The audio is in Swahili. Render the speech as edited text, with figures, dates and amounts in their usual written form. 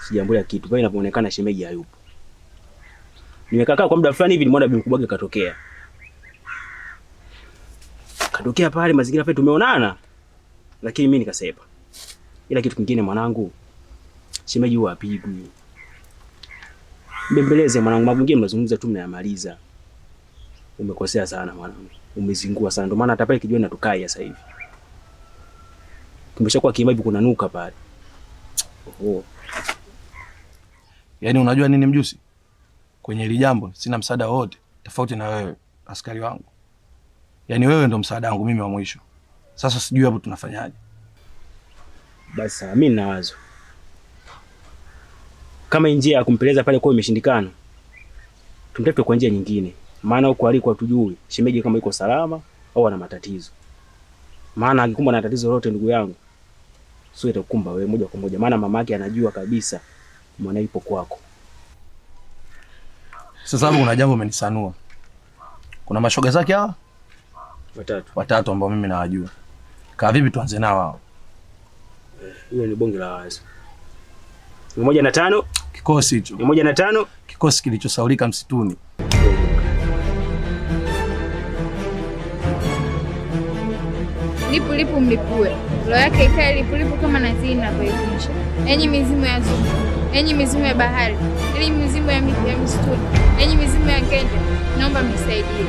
Sijambulia kitu. Pale inapoonekana shemeji hayupo. Nimekaa kwa muda fulani hivi nimeona bibi mkubwa katokea. Katokea pale mazingira pale tumeonana. Lakini mimi nikasepa. Ila kitu kingine mwanangu, shemeji huwa apigwi. Mbembeleze mwanangu, mambo mengine mnazungumza tu mnayamaliza. Umekosea sana mwanangu. Umezingua sana. Ndio maana hata pale kijiweni natukai sasa hivi. Kimeshakuwa kiiva kuna nuka pale. Oho. Yaani unajua nini mjusi? Kwenye hili jambo sina msaada wote tofauti na wewe askari wangu. Yaani wewe ndo msaada wangu mimi wa mwisho. Sasa sijui hapo tunafanyaje. Basi mimi nina wazo. Kama njia ya kumpeleza pale kwa imeshindikana, tumtafute kwa njia nyingine. Maana huko aliko tujui shemeji kama yuko salama au ana matatizo. Maana akikumbwa na tatizo lolote ndugu yangu, sio itakukumba wewe moja kwa moja. Maana mamake anajua kabisa mwana yupo kwako. Sasa hapo kuna jambo umenisanua. Kuna mashoga zake hawa? Watatu ambao mimi nawajua. Kaa vipi tuanze nao hao? Hiyo ni bonge la wazi. 105 kikosi hicho. 105 kikosi kilichosaulika msituni. Lipu mlipue. Roho yake ikae lipu kama nazini na kuivisha. Enyi mizimu ya zungu, enyi mizimu ya bahari, enyi mizimu ya msituni, enyi mizimu ya Kenya, naomba mnisaidie.